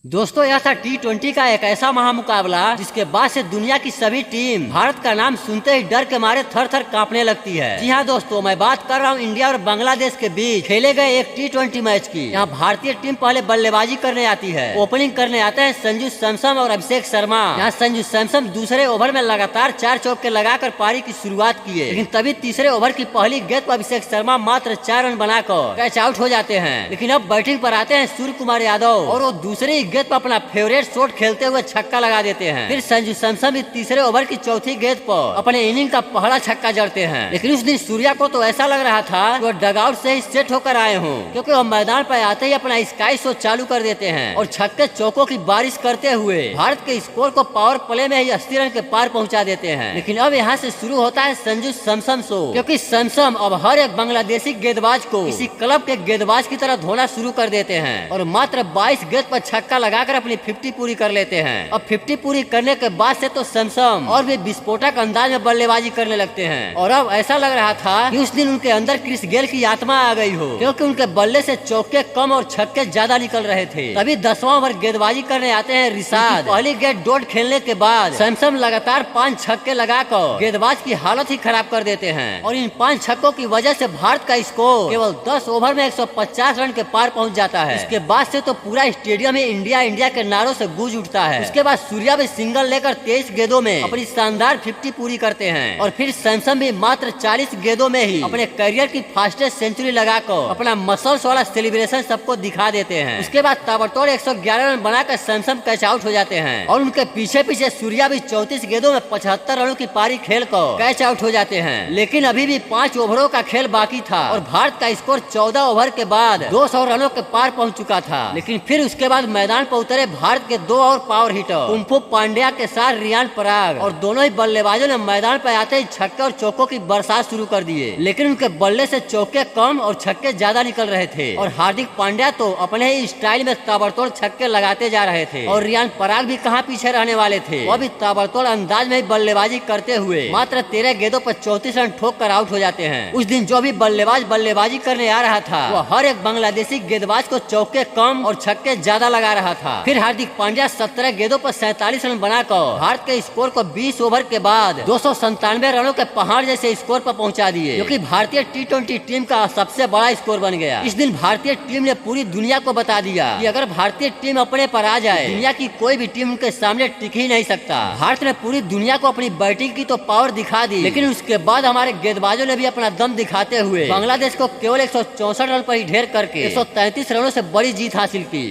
दोस्तों यह था T20 का एक ऐसा महामुकाबला जिसके बाद से दुनिया की सभी टीम भारत का नाम सुनते ही डर के मारे थर थर कांपने लगती है। जी हाँ दोस्तों, मैं बात कर रहा हूँ इंडिया और बांग्लादेश के बीच खेले गए एक T20 मैच की। यहाँ भारतीय टीम पहले बल्लेबाजी करने आती है। ओपनिंग करने आते हैं संजू सैमसन और अभिषेक शर्मा। यहाँ संजू सैमसन दूसरे ओवर में लगातार 4 चौके लगाकर पारी की शुरुआत किए, लेकिन तभी तीसरे ओवर की पहली गेंद पर अभिषेक शर्मा मात्र 4 रन बनाकर कैच आउट हो जाते हैं। लेकिन अब बैटिंग पर आते हैं सूर्य कुमार यादव और वो दूसरी गेंद पर अपना फेवरेट शॉट खेलते हुए छक्का लगा देते हैं। फिर संजू सैमसन भी तीसरे ओवर की चौथी गेंद पर अपने इनिंग का पहला छक्का जड़ते हैं। लेकिन उस दिन सूर्या को तो ऐसा लग रहा था कि वो डगआउट से ही सेट होकर आए हों, क्योंकि वो मैदान पर आते ही अपना स्काई शो चालू कर देते हैं और छक्के चौकों की बारिश करते हुए भारत के स्कोर को पावर प्ले में ही 80 रन के पार पहुंचा देते हैं। लेकिन अब यहाँ से शुरू होता है संजू सैमसन शो, क्योंकि सैमसन अब हर एक बांग्लादेशी गेंदबाज को किसी क्लब के गेंदबाज की तरह धोना शुरू कर देते हैं और मात्र 22 गेंद पर छक्का लगाकर अपनी 50 पूरी कर लेते हैं। अब 50 पूरी करने के बाद से तो सैमसन और भी विस्फोटक अंदाज में बल्लेबाजी करने लगते हैं और अब ऐसा लग रहा था कि उस दिन उनके अंदर क्रिस गेल की आत्मा आ गई हो, क्योंकि उनके बल्ले से चौके कम और छक्के ज्यादा निकल रहे थे। तभी 10वां ओवर गेंदबाजी करने आते हैं रिशाद। पहली गेंद डॉट खेलने के बाद सैमसन लगातार 5 छक्के लगाकर गेंदबाज की हालत ही खराब कर देते हैं और इन 5 छक्कों की वजह से भारत का स्कोर केवल 10 ओवर में 150 रन के पार पहुंच जाता है। इसके बाद से तो पूरा स्टेडियम में इंडिया इंडिया के नारों से गूंज उठता है। उसके बाद सूर्या भी सिंगल लेकर 23 गेंदों में अपनी शानदार 50 पूरी करते हैं और फिर सैमसन भी मात्र 40 गेंदों में ही अपने करियर की फास्टेस्ट सेंचुरी लगाकर अपना मसल्स वाला सेलिब्रेशन सबको दिखा देते हैं। उसके बाद ताबड़तोड़ 111 रन बनाकर सैमसन कैच आउट हो जाते हैं और उनके पीछे पीछे सूर्या भी 34 गेंदों में 75 रनों की पारी खेलकर कैच आउट हो जाते हैं। लेकिन अभी भी 5 ओवरों का खेल बाकी था और भारत का स्कोर 14 ओवर के बाद 200 रनों के पार पहुंच चुका था। लेकिन फिर उसके बाद मैदान पर उतरे भारत के 2 और पावर हिटर कुंफू पांड्या के साथ रियान पराग और दोनों ही बल्लेबाजों ने मैदान पर आते ही छक्के और चौकों की बरसात शुरू कर दिए। लेकिन उनके बल्ले से चौके कम और छक्के ज्यादा निकल रहे थे और हार्दिक पांड्या तो अपने ही स्टाइल में ताबड़तोड़ छक्के लगाते जा रहे थे और रियान पराग भी कहां पीछे रहने वाले थे। वो भी ताबड़तोड़ अंदाज में बल्लेबाजी करते हुए मात्र 13 गेंदों पर 34 रन ठोक कर आउट हो जाते हैं। उस दिन जो भी बल्लेबाज बल्लेबाजी करने आ रहा था वो हर एक बांग्लादेशी गेंदबाज को चौके कम और छक्के ज्यादा लगा रहा था। फिर हार्दिक पांड्या 17 गेंदों पर 47 रन बनाकर भारत के स्कोर को 20 ओवर के बाद 297 रनों के पहाड़ जैसे स्कोर पर पहुंचा दिए, जो कि भारतीय T20 टीम का सबसे बड़ा स्कोर बन गया। इस दिन भारतीय टीम ने पूरी दुनिया को बता दिया कि अगर भारतीय टीम अपने पर आ जाए दुनिया की कोई भी टीम उनके सामने टिक ही नहीं सकता। भारत ने पूरी दुनिया को अपनी बैटिंग की तो पावर दिखा दी, लेकिन उसके बाद हमारे गेंदबाजों ने भी अपना दम दिखाते हुए बांग्लादेश को केवल 164 रन पर ही ढेर करके 133 रनों से बड़ी जीत हासिल की।